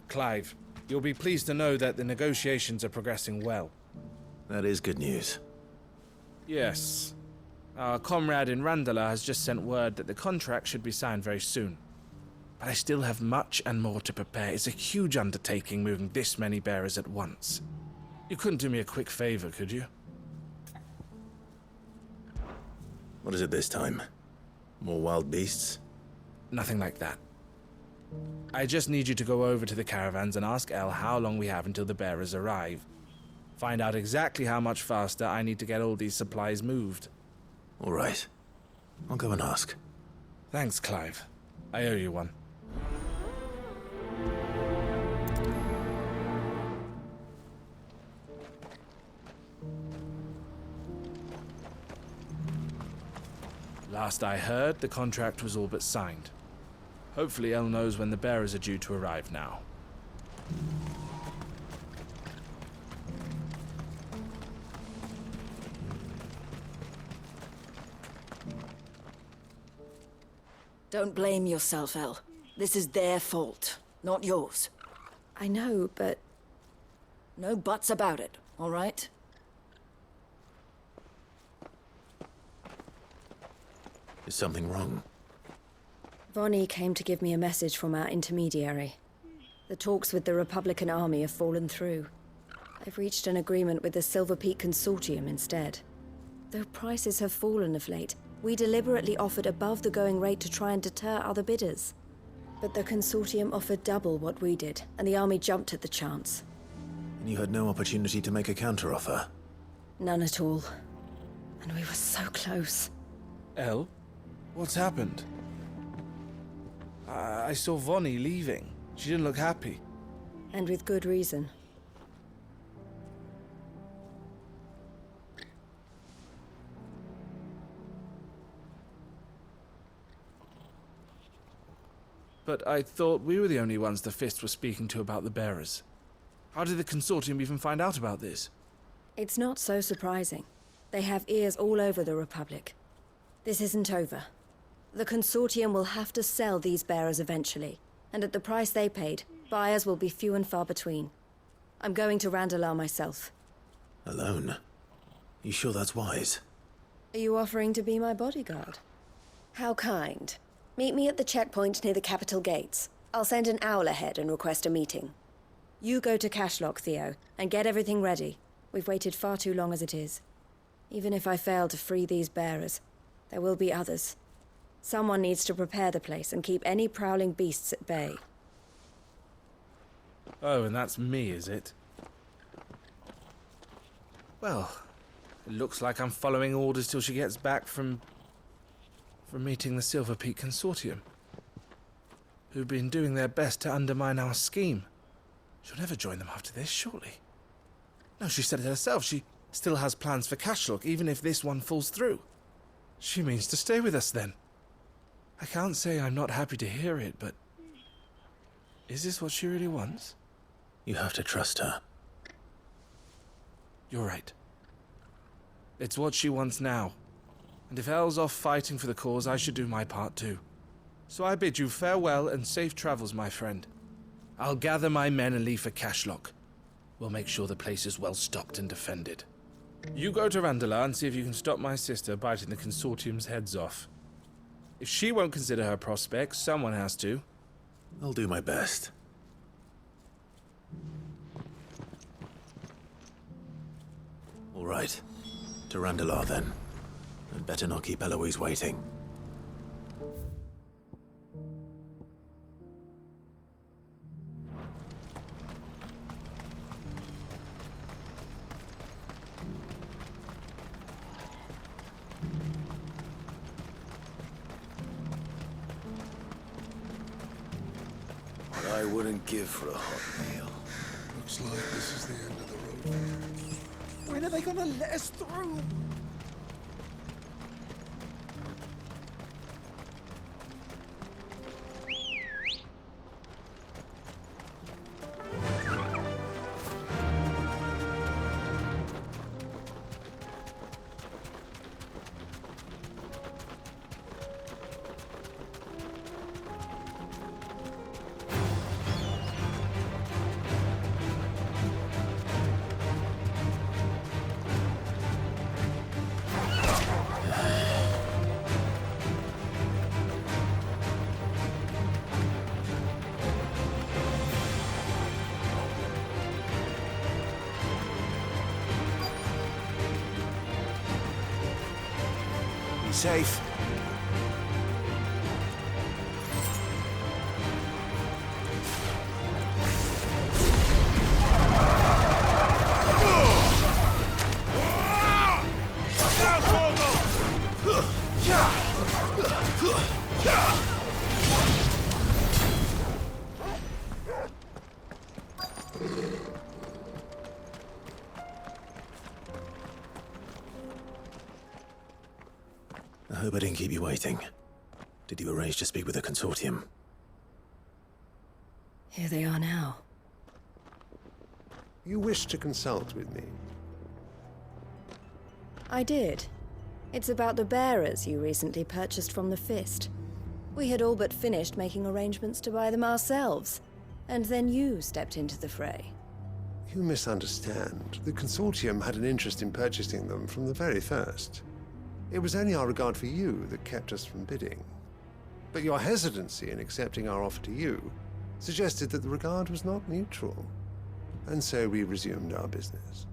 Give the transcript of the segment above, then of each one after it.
Clive. You'll be pleased to know that the negotiations are progressing well. That is good news. Yes. Our comrade in Randala has just sent word that the contract should be signed very soon. But I still have much and more to prepare. It's a huge undertaking moving this many bearers at once. You couldn't do me a quick favor, could you? What is it this time? More wild beasts? Nothing like that. I just need you to go over to the caravans and ask El how long we have until the bearers arrive. Find out exactly how much faster I need to get all these supplies moved. All right. I'll go and ask. Thanks, Clive. I owe you one. Last I heard, the contract was all but signed. Hopefully El knows when the bearers are due to arrive now. Don't blame yourself, El. This is their fault, not yours. I know, but... No buts about it, all right? Is something wrong? Vonnie came to give me a message from our intermediary. The talks with the Republican Army have fallen through. I've reached an agreement with the Silver Peak Consortium instead. Though prices have fallen of late, we deliberately offered above the going rate to try and deter other bidders. But the Consortium offered double what we did, and the Army jumped at the chance. And you had no opportunity to make a counteroffer? None at all. And we were so close. El? What's happened? I saw Vonnie leaving. She didn't look happy. And with good reason. But I thought we were the only ones the Fist were speaking to about the bearers. How did the Consortium even find out about this? It's not so surprising. They have ears all over the Republic. This isn't over. The Consortium will have to sell these bearers eventually, and at the price they paid, buyers will be few and far between. I'm going to Randalar myself. Alone? You sure that's wise? Are you offering to be my bodyguard? How kind. Meet me at the checkpoint near the capital gates. I'll send an owl ahead and request a meeting. You go to Cashlock, Theo, and get everything ready. We've waited far too long as it is. Even if I fail to free these bearers, there will be others. Someone needs to prepare the place and keep any prowling beasts at bay. Oh, and that's me, is it? Well, it looks like I'm following orders till she gets back from meeting the Silver Peak Consortium, who've been doing their best to undermine our scheme. She'll never join them after this, surely. No, she said it herself. She still has plans for Cashlock, even if this one falls through. She means to stay with us, then. I can't say I'm not happy to hear it, but... is this what she really wants? You have to trust her. You're right. It's what she wants now. And if Elle's off fighting for the cause, I should do my part too. So I bid you farewell and safe travels, my friend. I'll gather my men and leave for Cashlock. We'll make sure the place is well stocked and defended. You go to Randalar and see if you can stop my sister biting the Consortium's heads off. If she won't consider her prospects, someone has to. I'll do my best. All right. To Randalar, then. I'd better not keep Eloise waiting. I wouldn't give for a hot meal. Looks like this is the end of the road. When are they gonna let us through? safe. I hope I didn't keep you waiting. Did you arrange to speak with the consortium? Here they are now. You wish to consult with me? I did. It's about the bearers you recently purchased from the Fist. We had all but finished making arrangements to buy them ourselves, and then you stepped into the fray. You misunderstand. The consortium had an interest in purchasing them from the very first. It was only our regard for you that kept us from bidding. But your hesitancy in accepting our offer to you suggested that the regard was not mutual. And so we resumed our business.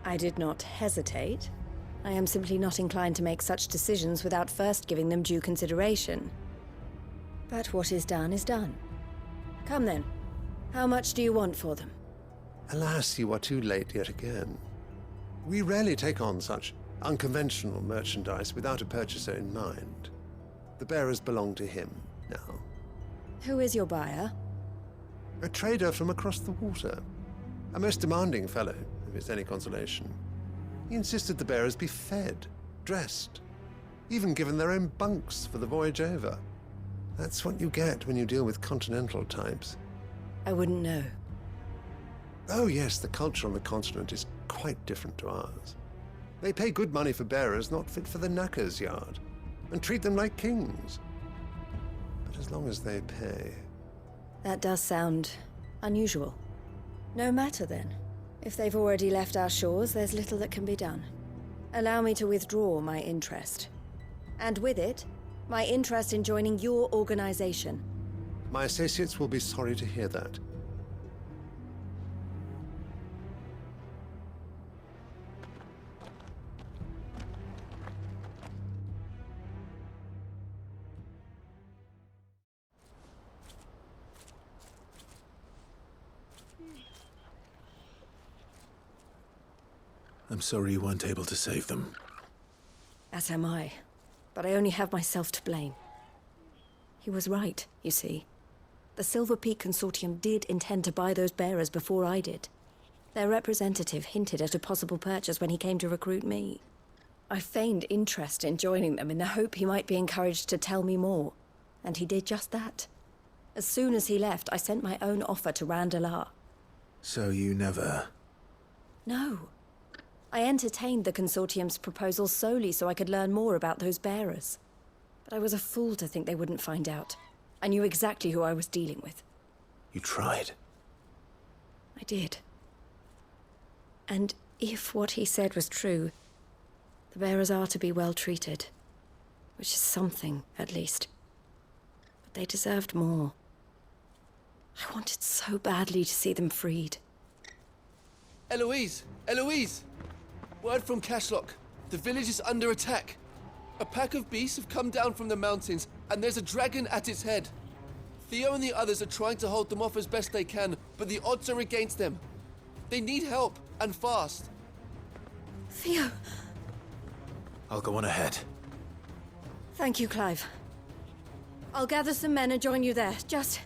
I did not hesitate. I am simply not inclined to make such decisions without first giving them due consideration. But what is done is done. Come then. How much do you want for them? Alas, you are too late yet again. We rarely take on such unconventional merchandise without a purchaser in mind. The bearers belong to him now. Who is your buyer? A trader from across the water. A most demanding fellow, if it's any consolation. He insisted the bearers be fed, dressed, even given their own bunks for the voyage over. That's what you get when you deal with continental types. I wouldn't know. Oh yes, the culture on the continent is quite different to ours. They pay good money for bearers not fit for the knacker's yard, and treat them like kings. But as long as they pay... That does sound unusual. No matter then. If they've already left our shores, there's little that can be done. Allow me to withdraw my interest. And with it, my interest in joining your organization. My associates will be sorry to hear that. I'm sorry you weren't able to save them. As am I. But I only have myself to blame. He was right, you see. The Silver Peak Consortium did intend to buy those bearers before I did. Their representative hinted at a possible purchase when he came to recruit me. I feigned interest in joining them in the hope he might be encouraged to tell me more. And he did just that. As soon as he left, I sent my own offer to Randalar. So you never... No. I entertained the Consortium's proposal solely so I could learn more about those bearers. But I was a fool to think they wouldn't find out. I knew exactly who I was dealing with. You tried. I did. And if what he said was true, the bearers are to be well treated. Which is something, at least. But they deserved more. I wanted so badly to see them freed. Eloise! Eloise! Word from Cashlock. The village is under attack. A pack of beasts have come down from the mountains, and there's a dragon at its head. Theo and the others are trying to hold them off as best they can, but the odds are against them. They need help, and fast. Theo! I'll go on ahead. Thank you, Clive. I'll gather some men and join you there. Just...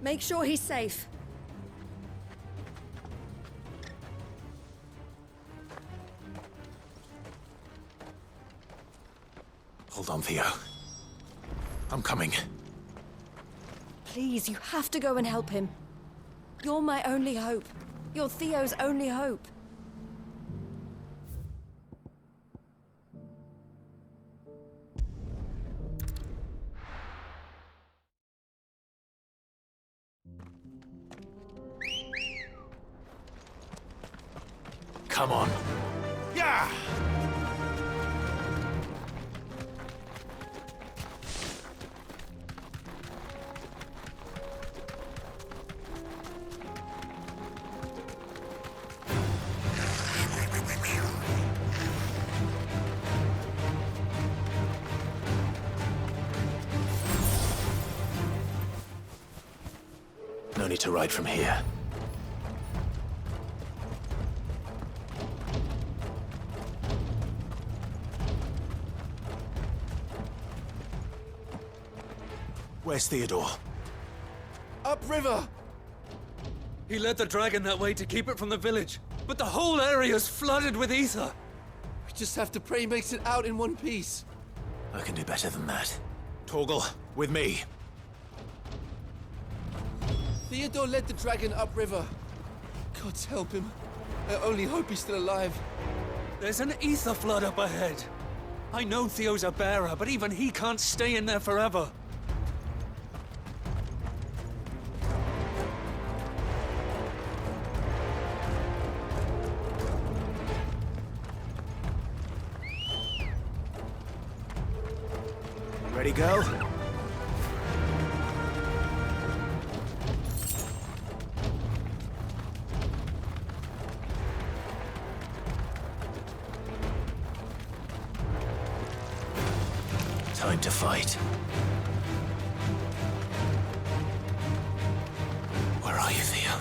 make sure he's safe. Hold on, Theo. I'm coming. Please, you have to go and help him. You're my only hope. You're Theo's only hope. Come on. Yeah! journey to ride from here. Where's Theodore? Upriver! He led the dragon that way to keep it from the village, but the whole area's flooded with ether. We just have to pray he makes it out in one piece. I can do better than that. Torgal, with me. Theodore led the dragon upriver. God's help him. I only hope he's still alive. There's an ether flood up ahead. I know Theo's a bearer, but even he can't stay in there forever. Ready, girl? Time to fight. Where are you, Theo?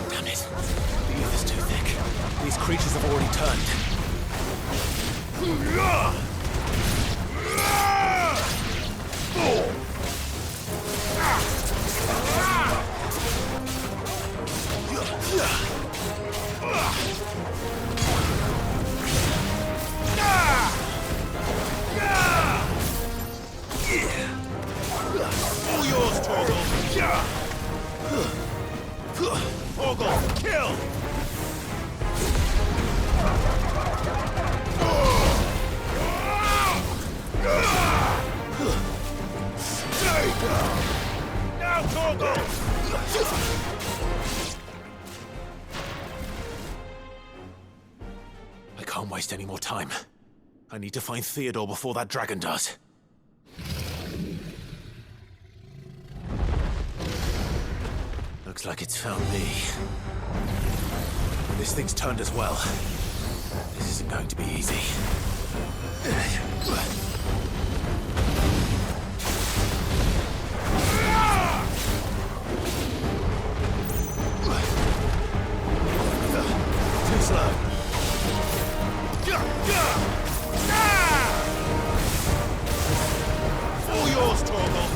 Damn it. The ether's too thick. These creatures have already turned. All yours, Torgal! Torgal, kill! Stay down! Now, Torgal! I can't waste any more time. I need to find Theodore before that dragon does. Looks like it's found me. This thing's turned as well. This isn't going to be easy. Too slow. All yours, Torgal.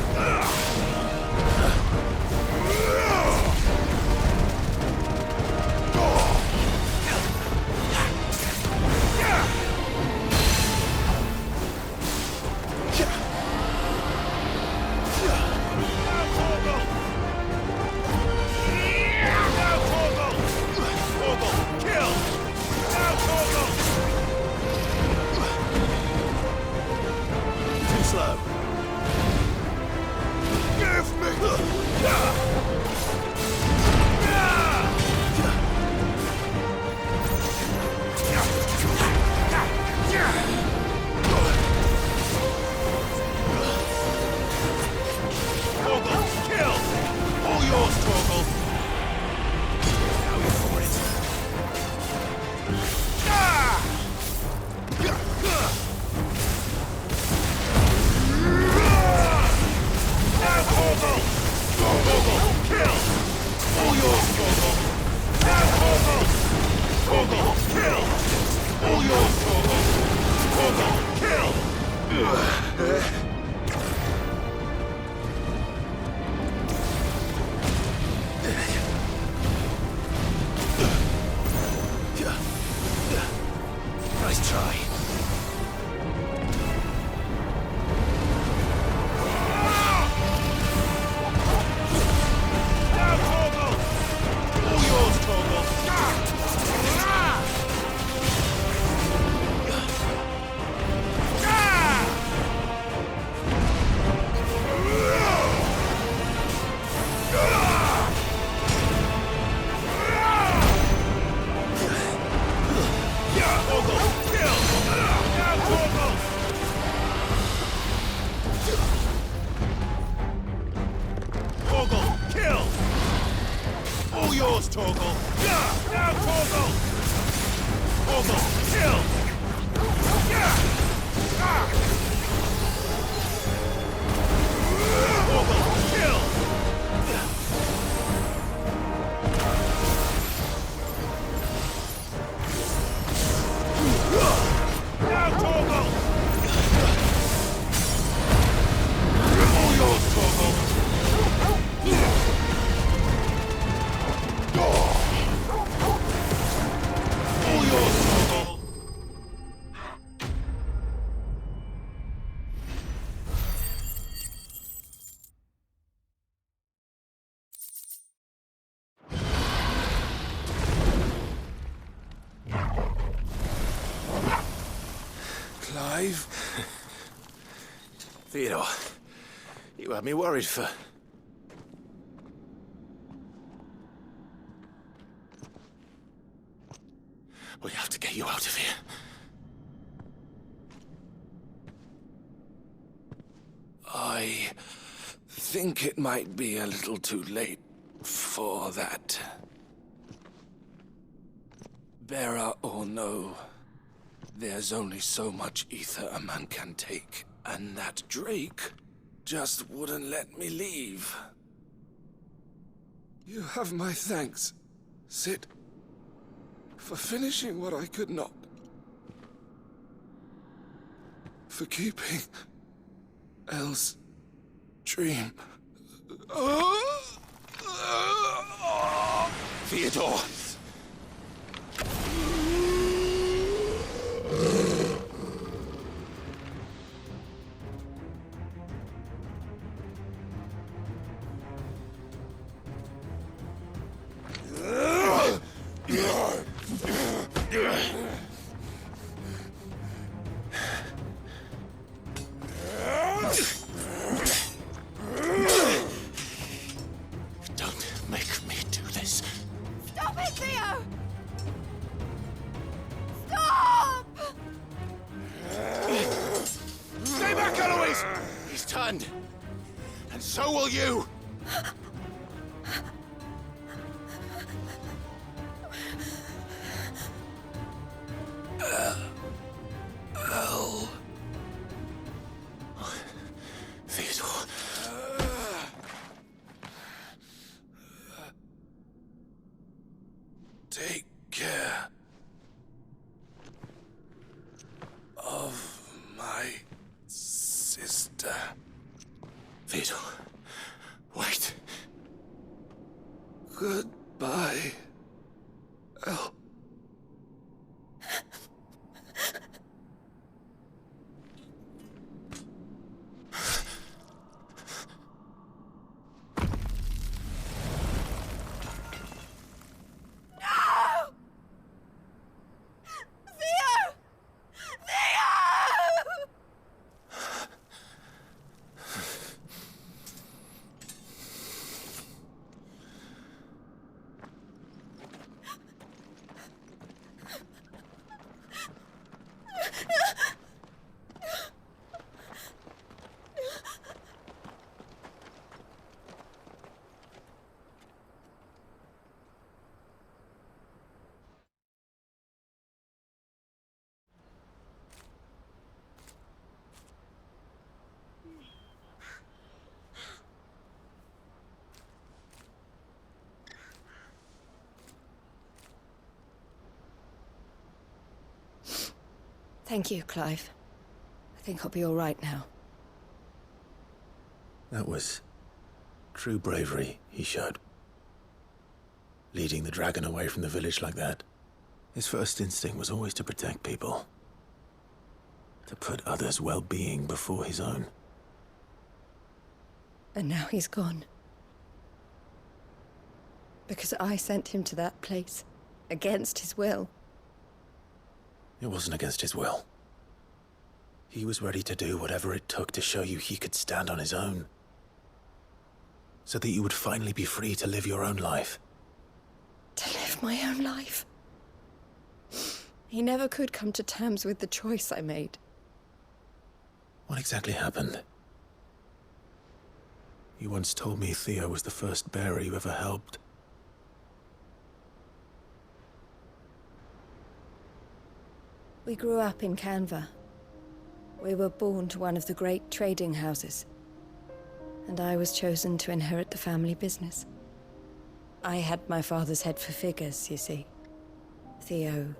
Now, Torgal! Torgal, kill! Torgal, kill! Now, Torgal! All yours, Torgal! All yours, Torgal! Clive? Theodore, you had me worried for... We have to get you out of here. I think it might be a little too late for that. Bearer or no, there's only so much ether a man can take, and that Drake just wouldn't let me leave. You have my thanks, Sid, for finishing what I could not. For keeping Elle's dream. Theodore! Don't make me do this. Stop it, Theo! Stop! Stay back, Eloise! He's turned. And so will you! Theodore. Take care of my sister. Theodore, wait. Goodbye, Elle. Thank you, Clive. I think I'll be all right now. That was true bravery he showed. Leading the dragon away from the village like that. His first instinct was always to protect people. To put others' well-being before his own. And now he's gone. Because I sent him to that place, against his will. It wasn't against his will. He was ready to do whatever it took to show you he could stand on his own. So that you would finally be free to live your own life. To live my own life? He never could come to terms with the choice I made. What exactly happened? You once told me Theo was the first bearer you ever helped. We grew up in Canva. We were born to one of the great trading houses. And I was chosen to inherit the family business. I had my father's head for figures, you see. Theo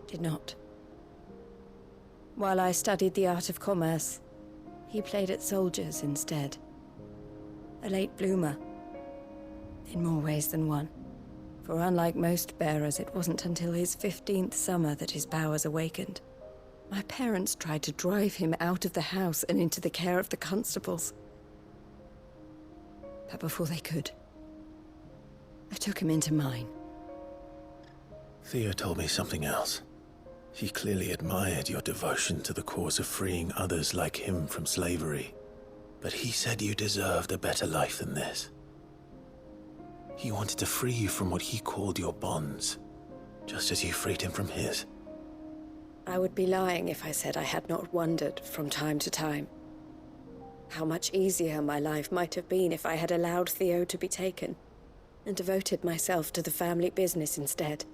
did not. While I studied the art of commerce, he played at soldiers instead. A late bloomer, in more ways than one. For unlike most bearers, it wasn't until his 15th summer that his powers awakened. My parents tried to drive him out of the house and into the care of the constables. But before they could, I took him into mine. Theo told me something else. He clearly admired your devotion to the cause of freeing others like him from slavery. But he said you deserved a better life than this. He wanted to free you from what he called your bonds, just as you freed him from his. I would be lying if I said I had not wondered from time to time how much easier my life might have been if I had allowed Theo to be taken and devoted myself to the family business instead.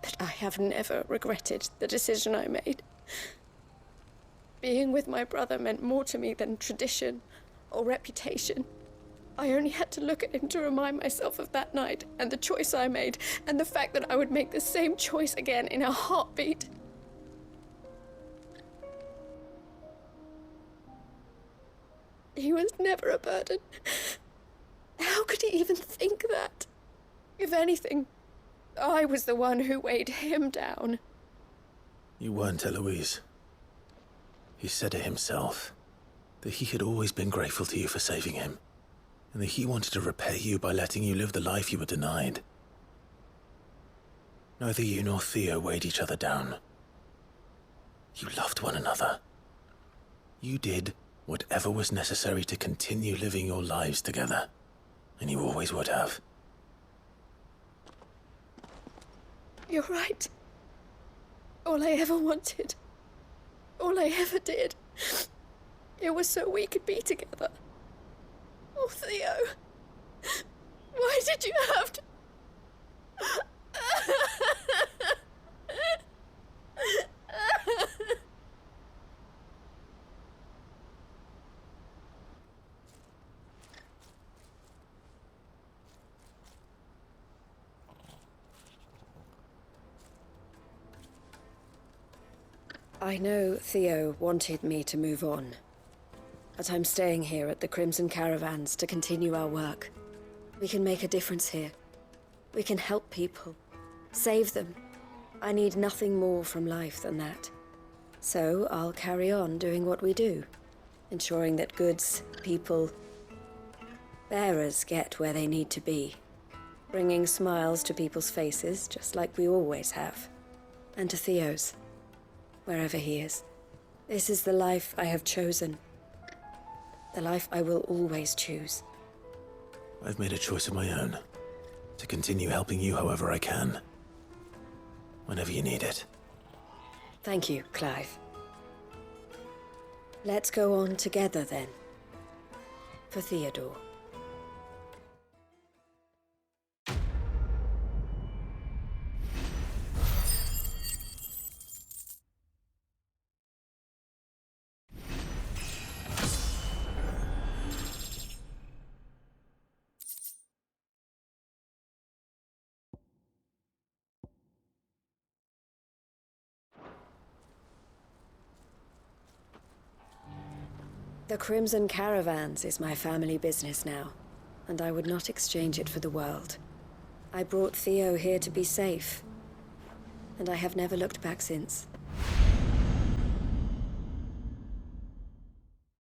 But I have never regretted the decision I made. Being with my brother meant more to me than tradition or reputation. I only had to look at him to remind myself of that night and the choice I made and the fact that I would make the same choice again in a heartbeat. He was never a burden. How could he even think that? If anything, I was the one who weighed him down. You weren't, Eloise. He said it himself, that he had always been grateful to you for saving him, and that he wanted to repay you by letting you live the life you were denied. Neither you nor Theo weighed each other down. You loved one another. You did whatever was necessary to continue living your lives together, and you always would have. You're right. All I ever wanted, all I ever did, it was so we could be together. Oh, Theo, why did you have to... I know Theo wanted me to move on, but I'm staying here at the Crimson Caravans to continue our work. We can make a difference here. We can help people, save them. I need nothing more from life than that. So I'll carry on doing what we do, ensuring that goods, people, bearers get where they need to be, bringing smiles to people's faces, just like we always have, and to Theo's. Wherever he is. This is the life I have chosen. The life I will always choose. I've made a choice of my own, to continue helping you however I can, whenever you need it. Thank you, Clive. Let's go on together then. For Theodore. The Crimson Caravans is my family business now, and I would not exchange it for the world. I brought Theo here to be safe, and I have never looked back since.